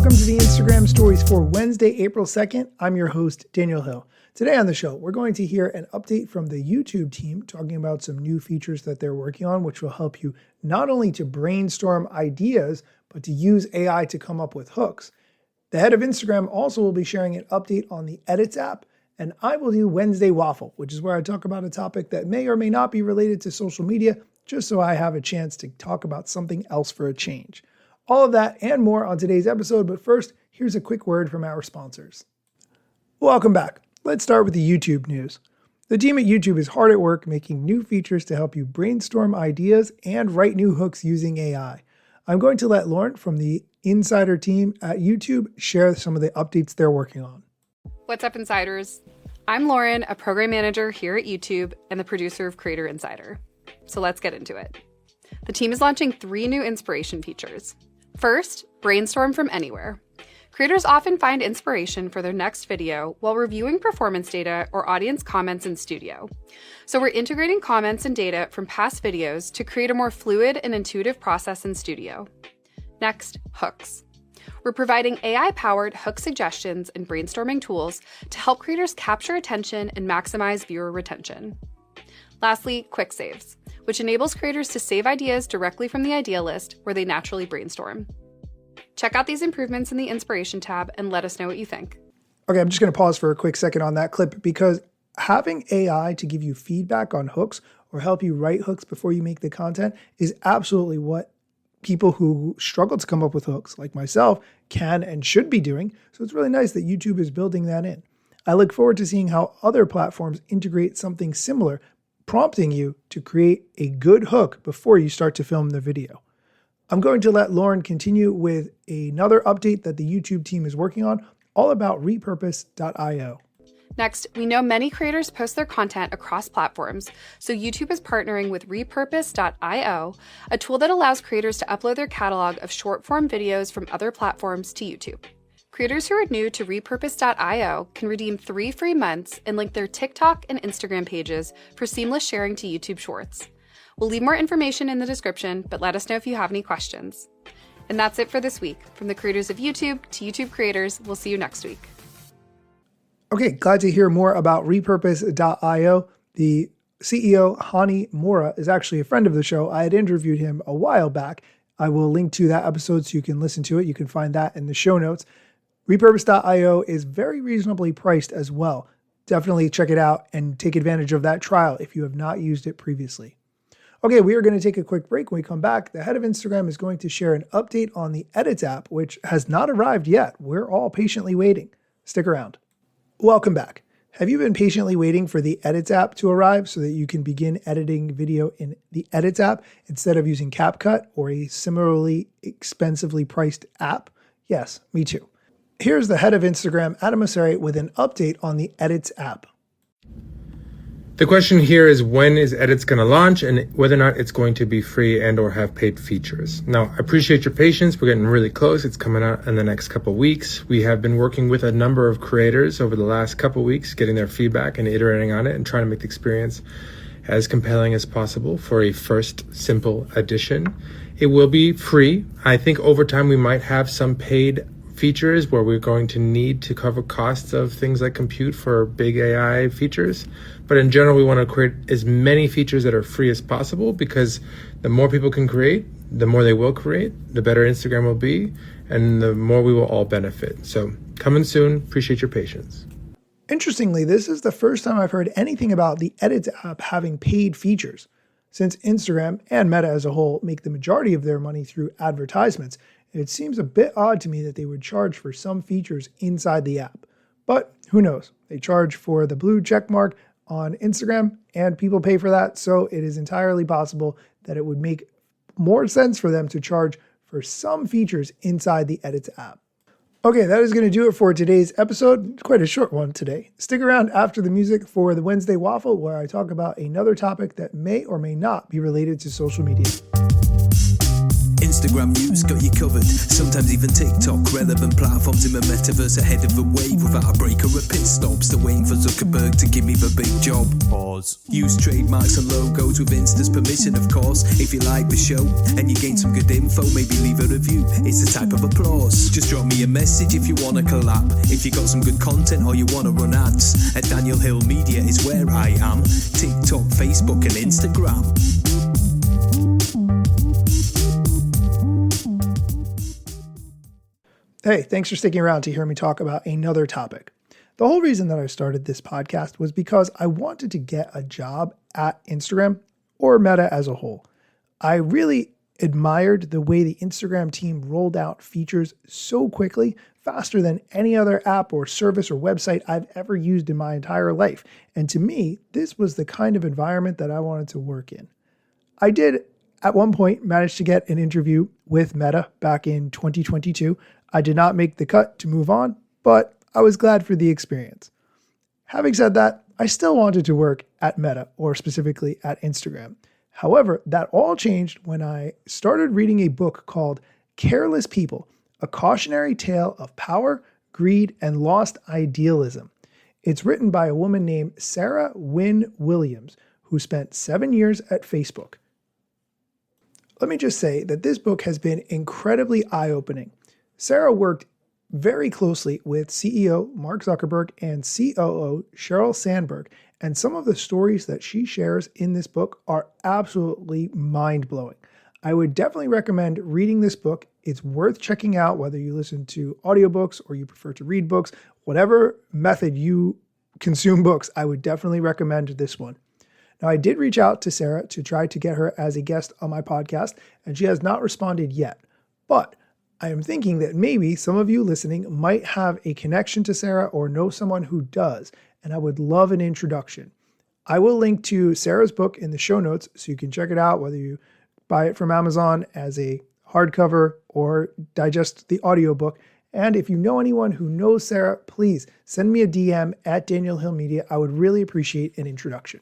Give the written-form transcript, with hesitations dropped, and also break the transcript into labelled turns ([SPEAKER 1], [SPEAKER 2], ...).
[SPEAKER 1] Welcome to the Instagram stories for Wednesday, April 2nd. I'm your host, Daniel Hill. Today on the show, we're going to hear an update from the YouTube team talking about some new features that they're working on, which will help you not only to brainstorm ideas, but to use AI to come up with hooks. The head of Instagram also will be sharing an update on the Edits app, and I will do Wednesday Waffle, which is where I talk about a topic that may or may not be related to social media, just so I have a chance to talk about something else for a change. All of that and more on today's episode, but first, here's a quick word from our sponsors. Welcome back. Let's start with the YouTube news. The team at YouTube is hard at work making new features to help you brainstorm ideas and write new hooks using AI. I'm going to let Lauren from the Insider team at YouTube share some of the updates they're working on.
[SPEAKER 2] What's up, Insiders? I'm Lauren, a program manager here at YouTube and the producer of Creator Insider. So let's get into it. The team is launching 3 new inspiration features. First, brainstorm from anywhere. Creators often find inspiration for their next video while reviewing performance data or audience comments in Studio. So we're integrating comments and data from past videos to create a more fluid and intuitive process in Studio. Next, hooks. We're providing AI-powered hook suggestions and brainstorming tools to help creators capture attention and maximize viewer retention. Lastly, quick saves, which enables creators to save ideas directly from the idea list where they naturally brainstorm. Check out these improvements in the Inspiration tab and let us know what you think.
[SPEAKER 1] Okay, I'm just going to pause for a quick second on that clip because having AI to give you feedback on hooks or help you write hooks before you make the content is absolutely what people who struggle to come up with hooks, like myself, can and should be doing. So it's really nice that YouTube is building that in. I look forward to seeing how other platforms integrate something similar, prompting you to create a good hook before you start to film the video. I'm going to let Lauren continue with another update that the YouTube team is working on, all about repurpose.io.
[SPEAKER 2] Next, we know many creators post their content across platforms, so YouTube is partnering with repurpose.io, a tool that allows creators to upload their catalog of short-form videos from other platforms to YouTube. Creators who are new to repurpose.io can redeem 3 free months and link their TikTok and Instagram pages for seamless sharing to YouTube Shorts. We'll leave more information in the description, but let us know if you have any questions. And that's it for this week. From the creators of YouTube to YouTube creators, we'll see you next week.
[SPEAKER 1] Okay, glad to hear more about repurpose.io. The CEO, Hani Mora, is actually a friend of the show. I had interviewed him a while back. I will link to that episode so you can listen to it. You can find that in the show notes. Repurpose.io is very reasonably priced as well. Definitely check it out and take advantage of that trial if you have not used it previously. Okay, we are going to take a quick break. When we come back, the head of Instagram is going to share an update on the Edits app, which has not arrived yet. We're all patiently waiting. Stick around. Welcome back. Have you been patiently waiting for the Edits app to arrive so that you can begin editing video in the Edits app instead of using CapCut or a similarly expensively priced app? Yes, me too. Here's the head of Instagram, Adam Mosseri, with an update on the Edits app.
[SPEAKER 3] The question here is when is Edits going to launch and whether or not it's going to be free and or have paid features. Now, I appreciate your patience. We're getting really close. It's coming out in the next couple of weeks. We have been working with a number of creators over the last couple of weeks, getting their feedback and iterating on it and trying to make the experience as compelling as possible for a first simple edition. It will be free. I think over time we might have some paid features where we're going to need to cover costs of things like compute for big AI features. But in general, we want to create as many features that are free as possible because the more people can create, the more they will create, the better Instagram will be, and the more we will all benefit. So coming soon. Appreciate your patience.
[SPEAKER 1] Interestingly, this is the first time I've heard anything about the Edits app having paid features. Since Instagram and Meta as a whole make the majority of their money through advertisements, it seems a bit odd to me that they would charge for some features inside the app. But who knows? They charge for the blue check mark on Instagram and people pay for that. So it is entirely possible that it would make more sense for them to charge for some features inside the Edits app. Okay, that is going to do it for today's episode. Quite a short one today. Stick around after the music for the Wednesday Waffle, where I talk about another topic that may or may not be related to social media.
[SPEAKER 4] Instagram news got you covered. Sometimes even TikTok, relevant platforms in the metaverse ahead of the wave without a break or a pit stop. Still waiting for Zuckerberg to give me the big job. Pause. Use trademarks and logos with Insta's permission, of course. If you like the show and you gain some good info, maybe leave a review. It's a type of applause. Just drop me a message if you want to collab. If you got some good content or you want to run ads, at Daniel Hill Media is where I am. TikTok, Facebook and Instagram.
[SPEAKER 1] Hey, thanks for sticking around to hear me talk about another topic. The whole reason that I started this podcast was because I wanted to get a job at Instagram or Meta as a whole. I really admired the way the Instagram team rolled out features so quickly, faster than any other app or service or website I've ever used in my entire life. And to me, this was the kind of environment that I wanted to work in. I did, at one point, manage to get an interview with Meta back in 2022. I did not make the cut to move on, but I was glad for the experience. Having said that, I still wanted to work at Meta, or specifically at Instagram. However, that all changed when I started reading a book called Careless People, a cautionary tale of power, greed, and lost idealism. It's written by a woman named Sarah Wynne Williams, who spent 7 years at Facebook. Let me just say that this book has been incredibly eye-opening. Sarah worked very closely with CEO Mark Zuckerberg and COO Sheryl Sandberg, and some of the stories that she shares in this book are absolutely mind-blowing. I would definitely recommend reading this book. It's worth checking out whether you listen to audiobooks or you prefer to read books. Whatever method you consume books, I would definitely recommend this one. Now, I did reach out to Sarah to try to get her as a guest on my podcast, and she has not responded yet. But I am thinking that maybe some of you listening might have a connection to Sarah or know someone who does, and I would love an introduction. I will link to Sarah's book in the show notes so you can check it out, whether you buy it from Amazon as a hardcover or digest the audiobook. And if you know anyone who knows Sarah, please send me a DM at Daniel Hill Media. I would really appreciate an introduction.